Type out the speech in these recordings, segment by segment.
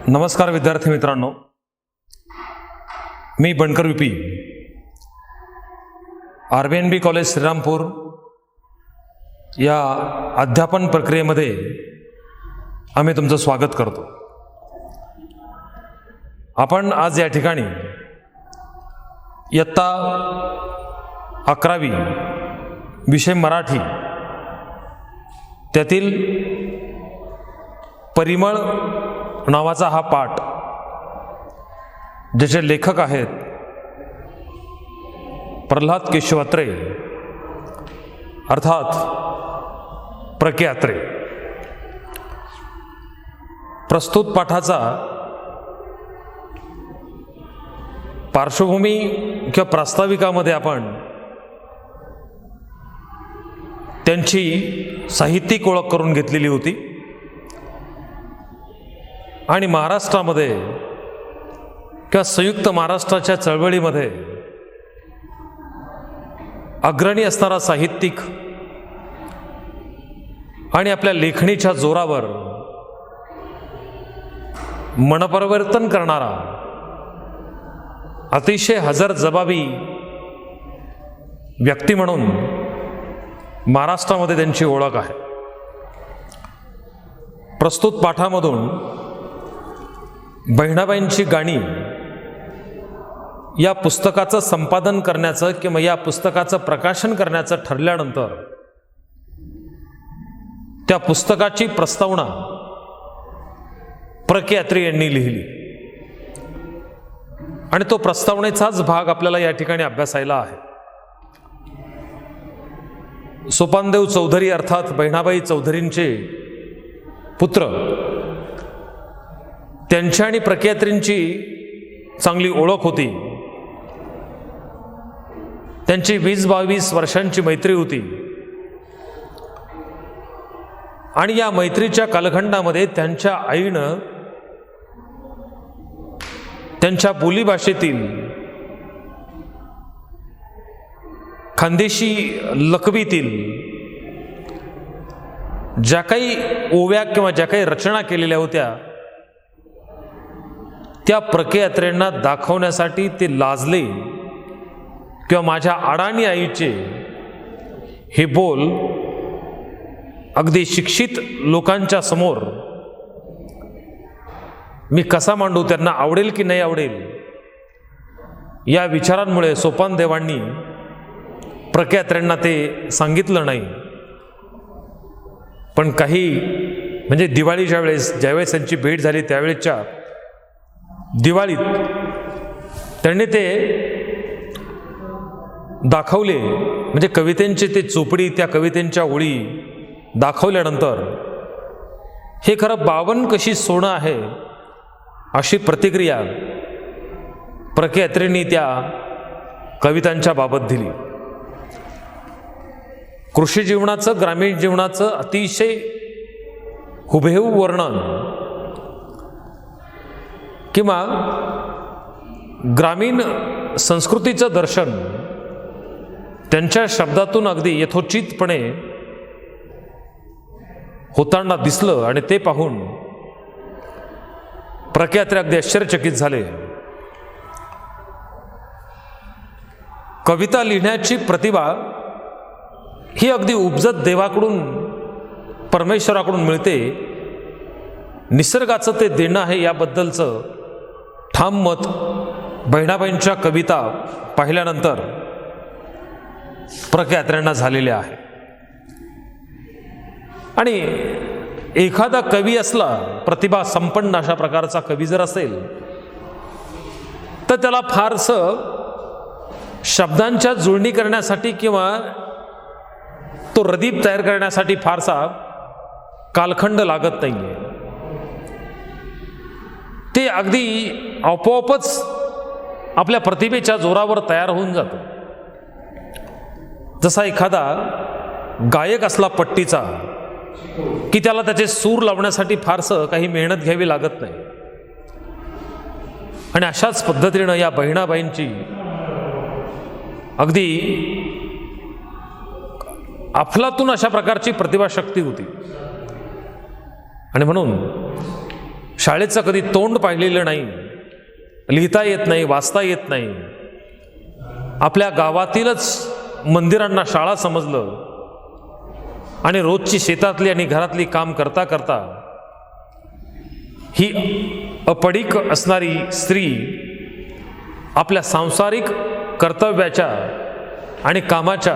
नमस्कार विद्यार्थी मित्रांनो, मी बनकर विपी, RBNB कॉलेज श्रीरामपूर या अध्यापन प्रक्रियेमध्ये आम्ही तुमचं स्वागत करतो. आपण आज या ठिकाणी इयत्ता 11वी विषय मराठी त्यातील परिमळ नावाचा हा पाठ, ज्याचे लेखक आहेत प्रल्हाद केशव अत्रे अर्थात प्र के अत्रे. प्रस्तुत पाठाचा पार्श्वभूमी किंवा प्रास्ताविकामध्ये आपण त्यांची साहित्यिक ओळख करून घेतलेली होती आणि महाराष्ट्रामध्ये किंवा संयुक्त महाराष्ट्राच्या चळवळीमध्ये अग्रणी असणारा साहित्यिक आणि आपल्या लेखणीच्या जोरावर मनपरिवर्तन करणारा अतिशय हजरजबाबी व्यक्ती म्हणून महाराष्ट्रामध्ये त्यांची ओळख आहे. प्रस्तुत पाठामधून बहिणाबाईंची गाणी या पुस्तकाचं संपादन करण्याचं किंवा या पुस्तकाचं प्रकाशन करण्याचं ठरल्यानंतर त्या पुस्तकाची प्रस्तावना प्र के अत्रे यांनी लिहिली आणि तो प्रस्तावनेचाच भाग आपल्याला या ठिकाणी अभ्यासायला आहे. सोपानदेव चौधरी अर्थात बहिणाबाई चौधरींचे पुत्र, त्यांची आणि प्र के अत्रेंची चांगली ओळख होती. त्यांची 20-22 वर्षांची मैत्री होती आणि या मैत्रीच्या कालखंडामध्ये त्यांच्या आईनं त्यांच्या बोलीभाषेतील खानदेशी लकबीतील ज्या काही ओव्या किंवा ज्या काही रचना केलेल्या होत्या त्या प्र के अत्रेंना दाखवण्यासाठी ते लाजले किंवा माझ्या अडाणी आईचे हे बोल अगदी शिक्षित लोकांच्या समोर मी कसा मांडू, त्यांना आवडेल की नाही आवडेल, या विचारांमुळे सोपानदेवांनी प्र के अत्रेंना ते सांगितलं नाही. पण काही म्हणजे दिवाळीच्या वेळेस ज्यावेळेस त्यांची भेट झाली त्यावेळेच्या दिवाळीत त्यांनी ते दाखवले. म्हणजे कवितेंची ते चोपडी, त्या कवितेंच्या ओळी दाखवल्यानंतर हे खरं 52 कशी सोनं आहे अशी प्रतिक्रिया प्र के अत्रेंनी त्या कवितांच्या बाबत दिली. कृषी जीवनाचं, ग्रामीण जीवनाचं अतिशय हुबेहूब वर्णन किंवा ग्रामीण संस्कृतीचं दर्शन त्यांच्या शब्दातून अगदी यथोचितपणे होताना दिसलं आणि ते पाहून प्र के अत्रे अगदी आश्चर्यचकित झाले. कविता लिहिण्याची प्रतिभा ही अगदी उपजत देवाकडून, परमेश्वराकडून मिळते. निसर्गाचं ते देणं आहे याबद्दलचं ठाम मत बहिणाबाईंच्या कविता पाहिल्यानंतर प्र के अत्रेंना झालेले आहे. आणि एखादा कवी असला, प्रतिभा संपन्न अशा प्रकारचा कवी जर असेल, तर त्याला फारसं शब्दांच्या जुळणी करण्यासाठी किंवा तो रदीप तयार करण्यासाठी फारसा कालखंड लागत नाहीये. ते अगदी आपोआपच आपल्या प्रतिभेच्या जोरावर तयार होऊन जातं. जसा एखादा गायक असला पट्टीचा की त्याला त्याचे सूर लावण्यासाठी फारसं काही मेहनत घ्यावी लागत नाही. आणि अशाच पद्धतीनं या बहिणाबाईंची अगदी अफलातून अशा प्रकारची प्रतिभाशक्ती होती. आणि म्हणून शाळेचं कधी तोंड पाहिलेलं नाही, लिहिता येत नाही, वाचता येत नाही, आपल्या गावातीलच मंदिरांना शाळा समजलं आणि रोजची शेतातली आणि घरातली काम करता करता ही अपडिक असणारी स्त्री आपल्या सांसारिक कर्तव्याच्या आणि कामाच्या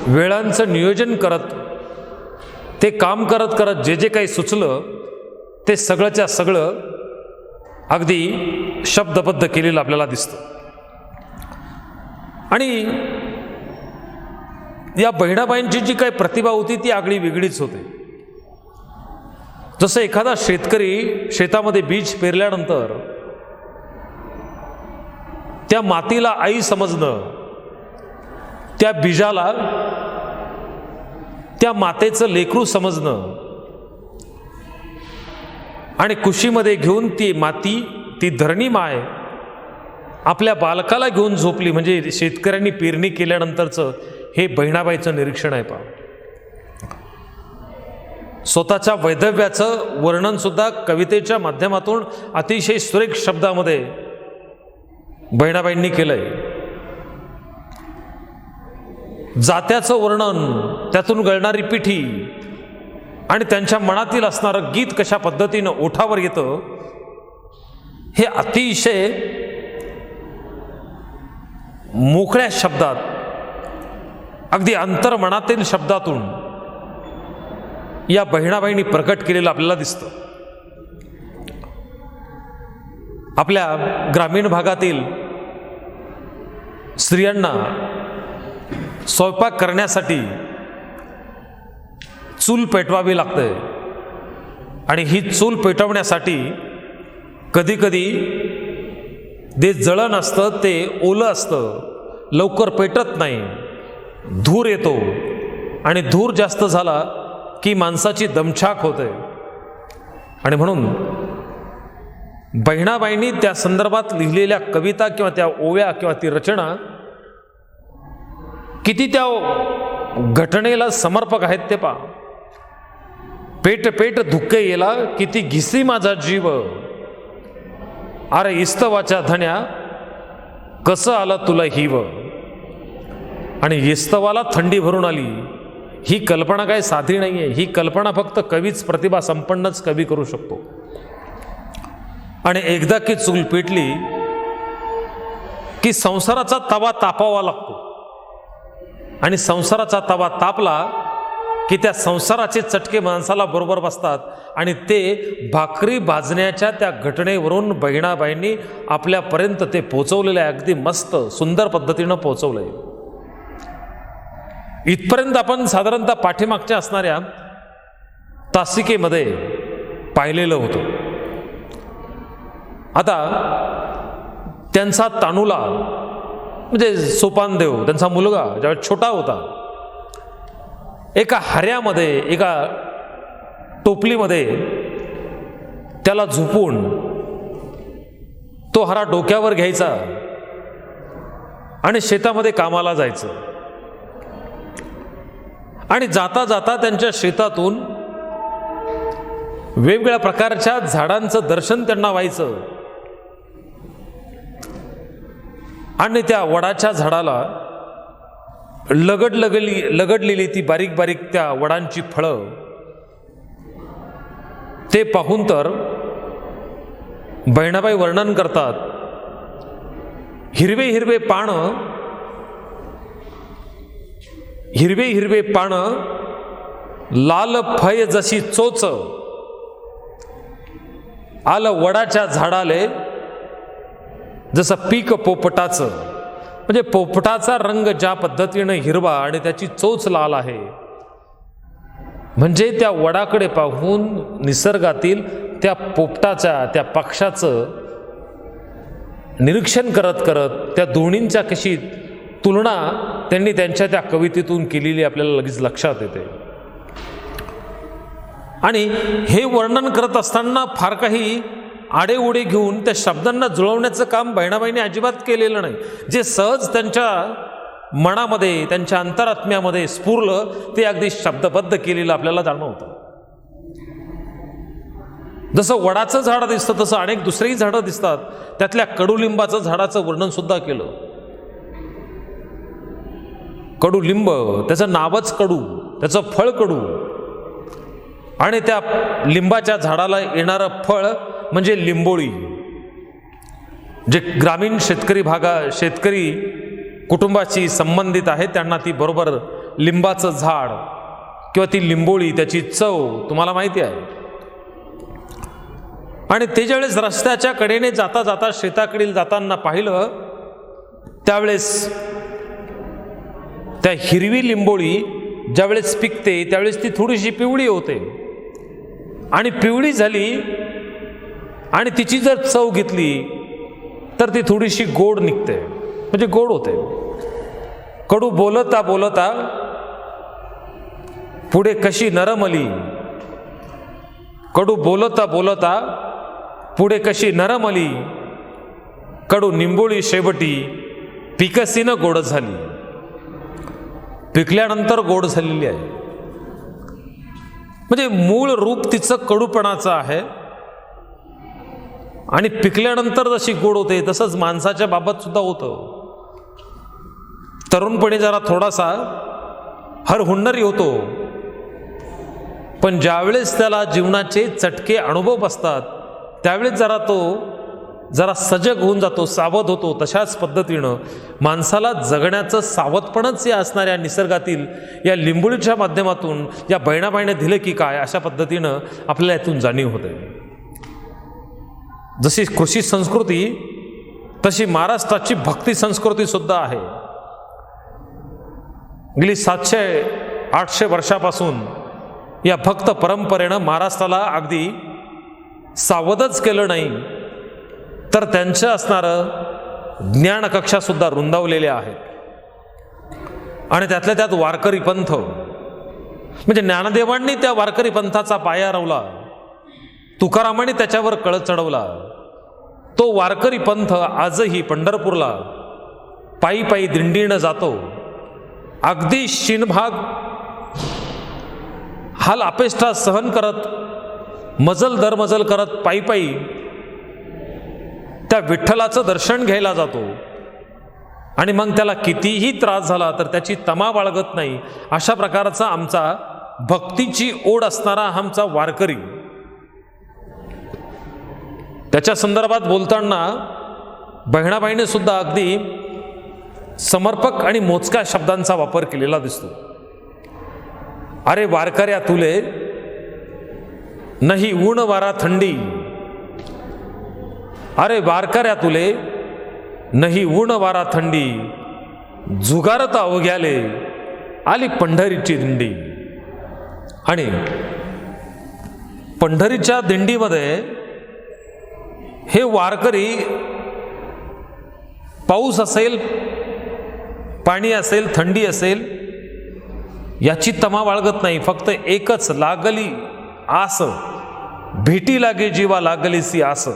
वेळांचं नियोजन करत, ते काम करत करत जे जे काही सुचलं ते सगळंच्या सगळं अगदी शब्दबद्ध केलेलं आपल्याला दिसतं. आणि या बहिणाबाईंची जी काही प्रतिभा होती ती आगळी वेगळीच होती. जसं एखादा शेतकरी शेतामध्ये बीज पेरल्यानंतर त्या मातीला आई समजणं, त्या बीजाला त्या मातेचं लेकरू समजणं आणि कुशीमध्ये घेऊन ती माती, ती धरणी माय आपल्या बालकाला घेऊन झोपली, म्हणजे शेतकऱ्यांनी पेरणी केल्यानंतरचं हे बहिणाबाईचं निरीक्षण आहे. पहा, स्वतःच्या वैधव्याचं वर्णन सुद्धा कवितेच्या माध्यमातून अतिशय सुरेख शब्दामध्ये बहिणाबाईंनी केलंय. जात्याचं वर्णन, त्यातून गळणारी पिठी आणि त्यांच्या मनातील असणारं गीत कशा पद्धतीनं ओठावर येतं हे अतिशय मोकळ्या शब्दात, अगदी अंतर्मनातील शब्दातून या बहिणाबाईंनी प्रकट केलेलं आपल्याला दिसतं. आपल्या ग्रामीण भागातील स्त्रियांना स्वयंपाक करण्यासाठी चूल पेटवावी लागते आणि ही चूल पेटवण्यासाठी कधी कधी जे जळण असतं ते ओलं असतं, लवकर पेटत नाही, धूर येतो आणि धूर जास्त झाला की माणसाची दमछाक होते. आणि म्हणून बहिणाबाईंनी त्या संदर्भात लिहिलेल्या कविता किंवा त्या ओव्या किंवा ती रचना किती त्या घटनेला समर्पक आहेत ते पहा. पेट पेट धुक्के येला किती घिसी माझा जीव, अरे इस्तवाच्या धन्या कसं आलं तुला हिव. आणि इस्तवाला थंडी भरून आली ही कल्पना काय साधी नाही आहे. ही कल्पना फक्त कवीच, प्रतिभा संपन्नच कवी करू शकतो. आणि एकदा की चूल पेटली की संसाराचा तवा तापावा लागतो आणि संसाराचा तवा तापला की त्या संसाराचे चटके माणसाला बरोबर बसतात. आणि ते भाकरी भाजण्याच्या त्या घटनेवरून बहिणाबाईंनी आपल्यापर्यंत ते पोचवलेलं आहे. अगदी मस्त सुंदर पद्धतीनं पोचवलंय. इथपर्यंत आपण साधारणतः पाठीमागच्या असणाऱ्या तासिकेमध्ये पाहिलेलं होतं. आता त्यांचा तानुला म्हणजे सोपानदेव, त्यांचा मुलगा ज्यावेळेस छोटा होता, एका हऱ्यामध्ये, एका टोपलीमध्ये त्याला झोपून तो हरा डोक्यावर घ्यायचा आणि शेतामध्ये कामाला जायचं. आणि जाता जाता त्यांच्या शेतातून वेगवेगळ्या प्रकारच्या झाडांचं दर्शन त्यांना व्हायचं. आणि त्या वडाच्या झाडाला लगडलेली ती बारीक बारीक त्या वडांची फळं ते पाहून तर बहिणाबाई वर्णन करतात, हिरवे हिरवे पानं, लाल फय जशी चोच, आलं वडाच्या झाडाले जसं पीक पोपटाचं. म्हणजे पोपटाचा रंग ज्या पद्धतीनं हिरवा आणि त्याची चोच लाल आहे, म्हणजे त्या वडाकडे पाहून निसर्गातील त्या पोपटाच्या, त्या पक्षाचं निरीक्षण करत करत त्या दोन्हींच्या कशी तुलना त्यांनी त्यांच्या त्या कवितेतून केलेली आपल्याला लगेच लक्षात येते. आणि हे वर्णन करत असताना फार काही आडेओढे घेऊन त्या शब्दांना जुळवण्याचं काम बहिणाबाईंनी अजिबात केलेलं नाही. जे सहज त्यांच्या मनामध्ये, त्यांच्या अंतरात्म्यामध्ये स्फुरलं ते अगदी शब्दबद्ध केलेलं आपल्याला जाणवतं. जसं वडाचं झाड दिसतं तसं अनेक दुसरेही झाडं दिसतात. त्यातल्या कडुलिंबाचं झाडाचं वर्णन सुद्धा केलं. कडुलिंब, त्याचं नावच कडू, त्याचं फळ कडू, आणि त्या लिंबाच्या झाडाला येणारं फळ म्हणजे लिंबोळी. जे ग्रामीण शेतकरी कुटुंबाशी संबंधित आहे त्यांना ती बरोबर लिंबाचं झाड किंवा ती लिंबोळी, त्याची चव तुम्हाला माहिती आहे. आणि ते ज्यावेळेस रस्त्याच्या कडेने जाता जाता शेताकडील जाताना पाहिलं, त्यावेळेस त्या हिरवी लिंबोळी ज्यावेळेस पिकते त्यावेळेस ती थोडीशी पिवळी होते, आणि पिवळी झाली आणि तिची जर चव घेतली तर ती थोडीशी गोड निघते, म्हणजे गोड होते. कडू बोलता बोलता पुढे कशी नरमली, कडू बोलता बोलता पुढे कशी नरमली, कडू निंबोळी शेवटी पिकसीनं गोड झाली. पिकल्यानंतर गोड झालेली आहे. म्हणजे मूळ रूप तिचं कडूपणाचं आहे, आणि पिकल्यानंतर जशी गोड होते तसंच माणसाच्या बाबत सुद्धा होतं. तरुणपणी जरा थोडासा हरहुन्नरी होतो, पण ज्यावेळेस त्याला जीवनाचे चटके अनुभव बसतात त्यावेळेस जरा सजग होऊन जातो, सावध होतो. तशाच पद्धतीनं माणसाला जगण्याचं सावधपणच या असणाऱ्या निसर्गातील या लिंबोळीच्या माध्यमातून या बहिणाबाईने दिलं की काय, अशा पद्धतीनं आपल्याला यातून जाणीव होते. जशी कृषी संस्कृती तशी महाराष्ट्राची भक्ती संस्कृती सुद्धा आहे. गेली 700-800 वर्षापासून या भक्त परंपरेनं महाराष्ट्राला अगदी सावधच केलं नाही, तर त्यांचं असणारं ज्ञानकक्षा सुद्धा रुंदावलेल्या आहेत. आणि त्यातल्या त्यात वारकरी पंथ, म्हणजे ज्ञानदेवांनी त्या वारकरी पंथाचा पाया रवला, तुकारामांनी त्याच्यावर कळ चढवला. तो वारकरी पंथ आजही पंढरपूरला पायी पायी दिंडीनं जातो. अगदी शिनभाग हाल अपेष्टा सहन करत, मजल दरमजल करत पायी पायी त्या विठ्ठलाचं दर्शन घ्यायला जातो. आणि मग त्याला कितीही त्रास झाला तर त्याची तमा बाळगत नाही. अशा प्रकारचा आमचा भक्तीची ओढ असणारा आमचा वारकरी. त्याच्या संदर्भात बोलताना बहिणाबाईने सुद्धा अगदी समर्पक आणि मोजक्या शब्दांचा वापर केलेला दिसतो. अरे वारकऱ्या तुले नाही ऊन वारा थंडी, अरे वारकऱ्या तुले नाही ऊन वारा थंडी, जुगारता अवघ्याले आली पंढरीची दिंडी. आणि पंढरीच्या दिंडीमध्ये हे वारकरी पाऊस असेल, पाणी असेल, थंडी असेल, याची तमा बाळगत नाही. फक्त एकच लागली आस, भेटी लागे जीवा लागलीसी आस.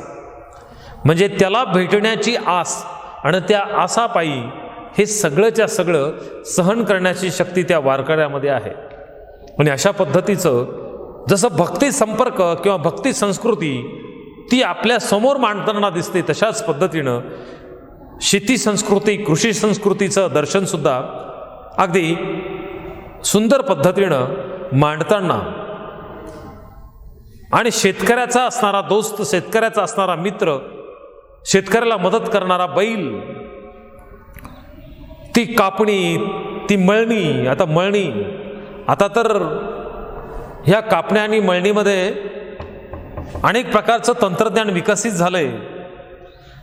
म्हणजे त्याला भेटण्याची आस आणि त्या आसापायी हे सगळंच्या सगळं सहन करण्याची शक्ती त्या वारकऱ्यामध्ये आहे. आणि अशा पद्धतीचं जसं भक्ती संपर्क किंवा भक्ती संस्कृती ती आपल्या समोर मांडताना दिसते, तशाच पद्धतीनं शेती संस्कृती, कृषी संस्कृतीचं दर्शन सुद्धा अगदी सुंदर पद्धतीनं मांडताना, आणि शेतकऱ्याचा असणारा दोस्त, शेतकऱ्याचा असणारा मित्र, शेतकऱ्याला मदत करणारा बैल, ती कापणी, ती मळणी. आता तर ह्या कापण्या आणि मळणीमध्ये अनेक प्रकारचं तंत्रज्ञान विकसित झालंय.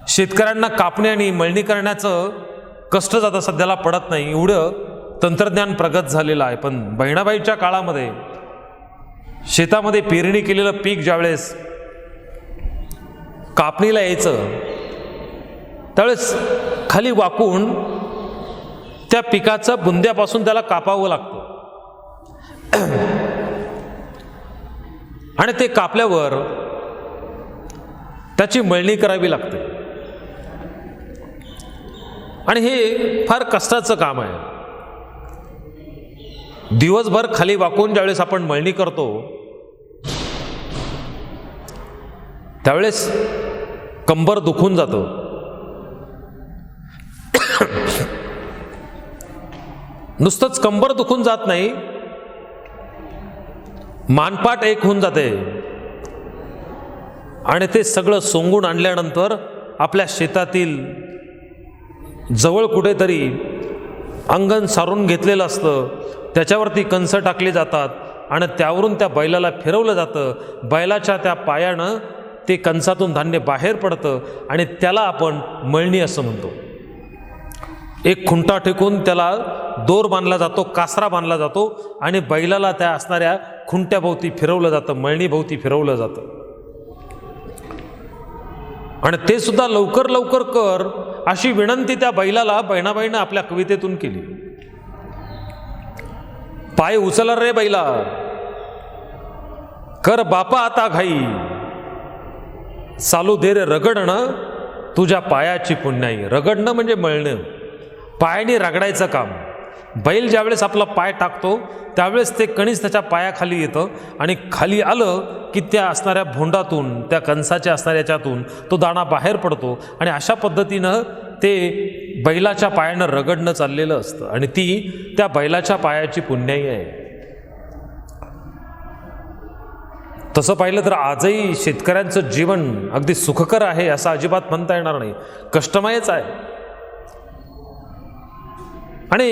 शेतकऱ्यांना कापणी आणि मळणी करण्याचं कष्ट जाता सध्याला पडत नाही, एवढं तंत्रज्ञान प्रगत झालेलं आहे. पण बहिणाबाईच्या काळामध्ये शेतामध्ये पेरणी केलेलं पीक ज्यावेळेस कापणीला यायचं त्यावेळेस खाली वाकून त्या पिकाचं बुंद्यापासून त्याला कापावं लागतं. आणि ते कापल्यावर त्याची मळणी करावी लागते. आणि हे फार कष्टाचं काम आहे. दिवसभर खाली वाकून ज्यावेळेस आपण मळणी करतो त्यावेळेस कंबर दुखून जातं. नुसतंच कंबर दुखून जात नाही, मानपाट एक होऊन जाते. आणि ते सगळं सोंगून आणल्यानंतर आपल्या शेतातील जवळ कुठेतरी अंगण सारून घेतलेलं असतं, त्याच्यावरती कणसं टाकली जातात आणि त्यावरून त्या बैलाला फिरवलं जातं. बैलाच्या त्या पायानं ते कणसातून धान्य बाहेर पडतं आणि त्याला आपण मळणी असं म्हणतो. एक खुंटा टेकून त्याला दोर बांधला जातो, कासरा बांधला जातो आणि बैलाला त्या असणाऱ्या खुंट्याभोवती फिरवलं जातं, मळणीभोवती फिरवलं जातं. आणि ते सुद्धा लवकर लवकर कर अशी विनंती त्या बैलाला बहिणाबाईनं आपल्या कवितेतून केली. पाय उचल रे बैला, कर बापा आता घाई, चालू दे रे रगडणं तुझ्या पायाची पुण्याई. रगडणं म्हणजे मळणं, पायाने रगडायचं काम. बैल ज्यावेळेस आपला पाय टाकतो त्यावेळेस ते कणीस त्याच्या पायाखाली येतं आणि खाली आलं की त्या असणाऱ्या भोंडातून, त्या कणसाच्या असणाऱ्या याच्यातून तो दाणा बाहेर पडतो आणि अशा पद्धतीनं ते बैलाच्या पायानं रगडणं चाललेलं असतं आणि ती त्या बैलाच्या पायाची पुण्याई आहे. तसं पाहिलं तर आजही शेतकऱ्यांचं जीवन अगदी सुखकर आहे असं अजिबात म्हणता येणार नाही, कष्टमयच आहे. आणि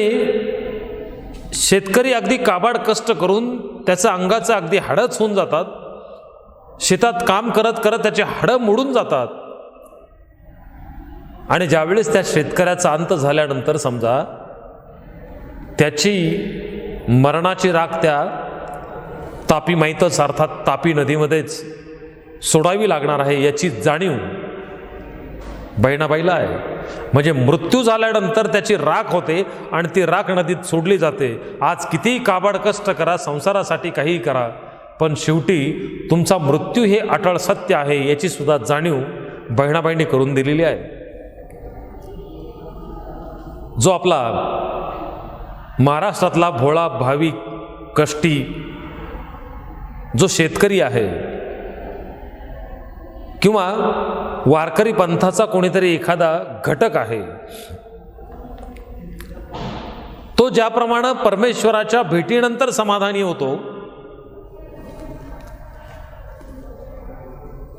शेतकरी अगदी काबाड कष्ट करून त्याचं अंगाचं अगदी हाडच होऊन जातात. शेतात काम करत करत त्याची हाडं मोडून जातात. आणि ज्यावेळेस त्या शेतकऱ्याचा अंत झाल्यानंतर समजा त्याची मरणाची राख त्या तापी माहीतच अर्थात तापी नदीमध्येच सोडावी लागणार आहे याची जाणीव बहिणाबाईला आहे. म्हणजे मृत्यू झाल्यानंतर त्याची राख होते आणि ती राख नदीत सोडली जाते. आज कितीही काबाड कष्ट करा, संसारासाठी काहीही करा, पण शेवटी तुमचा मृत्यू हे अटळ सत्य आहे याची सुद्धा जाणीव बहिणाबाईंनी करून दिलेली आहे. जो आपला महाराष्ट्रातला भोळा भाविक कष्टी जो शेतकरी आहे किंवा वारकरी पंथाचा कोणीतरी एखादा घटक आहे, तो ज्याप्रमाणे परमेश्वराच्या भेटीनंतर समाधानी होतो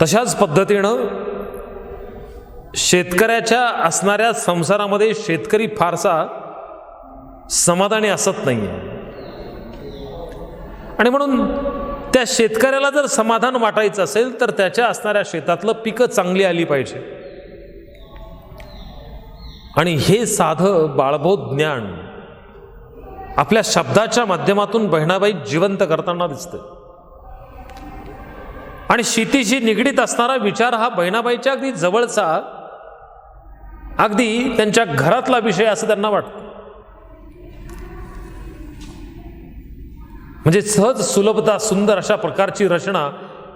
तशाच पद्धतीनं शेतकऱ्याच्या असणाऱ्या संसारामध्ये शेतकरी फारसा समाधानी असत नाही. आणि म्हणून त्या शेतकऱ्याला जर समाधान वाटायचं असेल तर त्याच्या असणाऱ्या शेतातलं पिकं चांगली आली पाहिजे. आणि हे साधं बाळबोध ज्ञान आपल्या शब्दाच्या माध्यमातून बहिणाबाई जिवंत करताना दिसतं. आणि शेतीशी निगडीत असणारा विचार हा बहिणाबाईच्या अगदी जवळचा, अगदी त्यांच्या घरातला विषय असं त्यांना वाटतं. म्हणजे सहज सुलभता, सुंदर अशा प्रकारची रचना,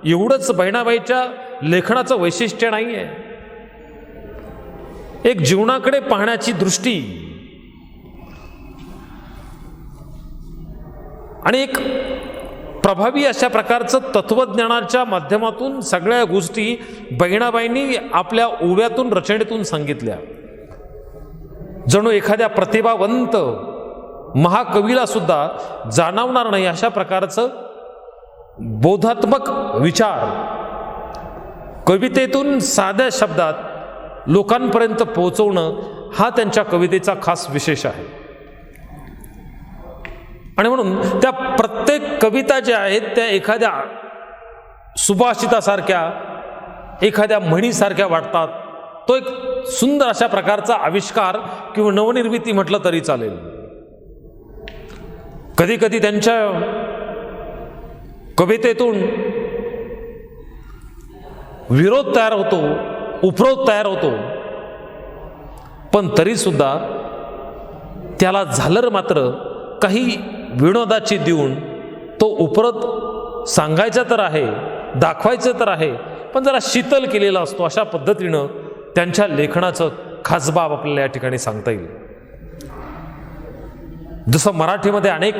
एवढंच बहिणाबाईच्या लेखनाचं वैशिष्ट्य नाही आहे. एक जीवनाकडे पाहण्याची दृष्टी आणि एक प्रभावी अशा प्रकारचं तत्वज्ञानाच्या माध्यमातून सगळ्या गोष्टी बहिणाबाईंनी आपल्या ओव्यातून, रचनेतून सांगितल्या. जणू एखाद्या प्रतिभावंत महाकवीला सुद्धा जाणवणार नाही अशा प्रकारचं बोधात्मक विचार कवितेतून साध्या शब्दात लोकांपर्यंत पोहोचवणं हा त्यांच्या कवितेचा खास विशेष आहे. आणि म्हणून त्या प्रत्येक कविता ज्या आहेत त्या एखाद्या सुभाषितासारख्या, एखाद्या म्हणीसारख्या वाटतात. तो एक सुंदर अशा प्रकारचा आविष्कार किंवा नवनिर्मिती म्हटलं तरी चालेल. कधी कधी त्यांच्या कवितेतून विरोध तयार होतो, उपरोध तयार होतो, पण तरी सुद्धा त्याला झालर मात्र काही विनोदाची देऊन तो उपरोध सांगायचा तर आहे, दाखवायचं तर आहे, पण जरा शीतल केलेला असतो. अशा पद्धतीनं त्यांच्या लेखनाचं खास बाब आपल्याला या ठिकाणी सांगता येईल. जसं मराठीमध्ये अनेक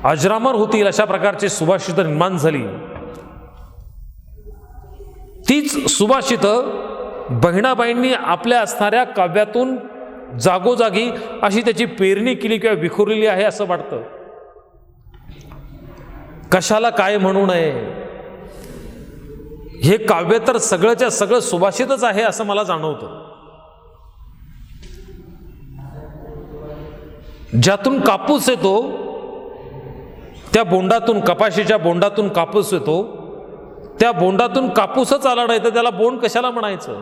अजरामर होतील अशा प्रकारची सुभाषितं निर्माण झाली, तीच सुभाषितं बहिणाबाईंनी आपल्या असणाऱ्या काव्यातून जागोजागी अशी त्याची पेरणी केली किंवा विखुरलेली आहे असं वाटतं. कशाला काय म्हणू नये, हे काव्य तर सगळंच्या सगळं सुभाषितच आहे असं मला जाणवतं. ज्यातून कापूस येतो, त्या बोंडातून, कपाशीच्या बोंडातून कापूस येतो, त्या बोंडातून कापूसच आला नाही तर त्याला बोंड कशाला म्हणायचं.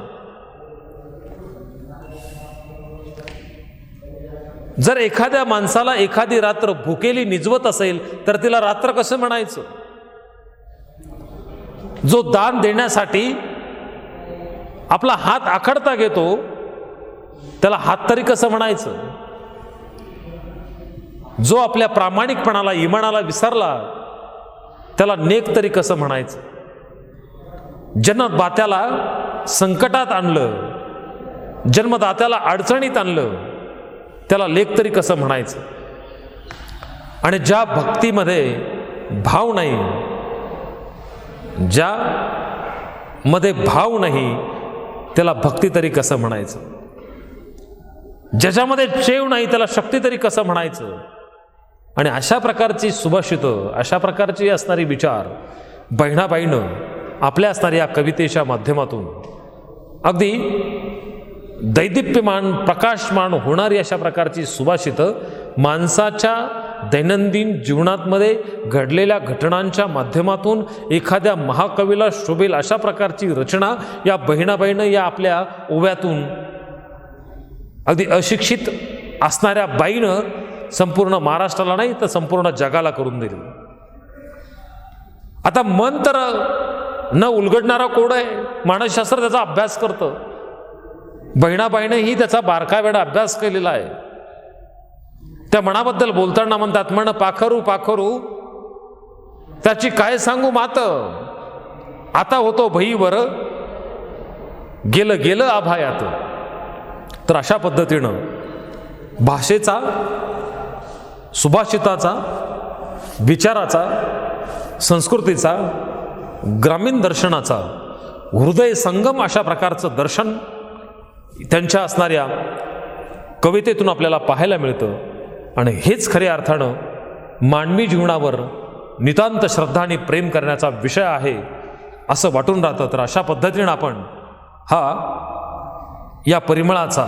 जर एखाद्या माणसाला एखादी रात्र भुकेली निजवत असेल तर तिला रात्र कसं म्हणायचं. जो दान देण्यासाठी आपला हात आखडता घेतो त्याला हात तरी कसं म्हणायचं. जो आपल्या प्रामाणिकपणाला, इमानाला विसरला त्याला नेक तरी कसं म्हणायचं. जन्मदात्याला संकटात आणलं, जन्मदात्याला अडचणीत आणलं, त्याला लेख तरी कसं म्हणायचं. आणि ज्या भक्तीमध्ये भाव नाही, ज्या मध्ये भाव नाही त्याला भक्ती तरी कसं म्हणायचं. ज्याच्यामध्ये चेव नाही त्याला शक्ती तरी कसं म्हणायचं. आणि अशा प्रकारची सुभाषितं, अशा प्रकारची असणारी विचार बहिणाबाईनं आपल्या असणाऱ्या कवितेच्या माध्यमातून अगदी दैदिप्यमान, प्रकाशमान होणारी अशा प्रकारची सुभाषितं माणसाच्या दैनंदिन जीवनामध्ये घडलेल्या घटनांच्या माध्यमातून एखाद्या महाकवीला शोभेल अशा प्रकारची रचना या बहिणाबाईनं या आपल्या ओव्यातून अगदी अशिक्षित असणाऱ्या बाईनं संपूर्ण महाराष्ट्राला नाही तर संपूर्ण जगाला करून दिली. आता मन तर न उलगडणारा कोड आहे, मानसशास्त्र त्याचा अभ्यास करतं. बहिणाबाईनेही त्याचा बारकावेडा अभ्यास केलेला आहे. त्या मनाबद्दल बोलताना म्हणतात, म्हण पाखरू पाखरू त्याची काय सांगू मात, आता होतो भईवर गेलं गेलं आभायात. तर अशा पद्धतीनं भाषेचा, सुभाषिताचा, विचाराचा, संस्कृतीचा, ग्रामीण दर्शनाचा हृदय संगम अशा प्रकारचं दर्शन त्यांच्या असणाऱ्या कवितेतून आपल्याला पाहायला मिळतं. आणि हेच खऱ्या अर्थानं मानवी जीवनावर नितांत श्रद्धा आणि प्रेम करण्याचा विषय आहे असं वाटून राहतं. तर अशा पद्धतीनं आपण या परिमळाचा,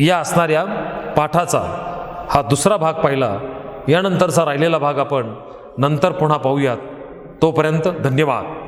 या असणाऱ्या पाठाचा हा दुसरा भाग पाहिला. यानंतरचा राहिलेला भाग आपण नंतर पुन्हा पाहूयात. तोपर्यंत धन्यवाद.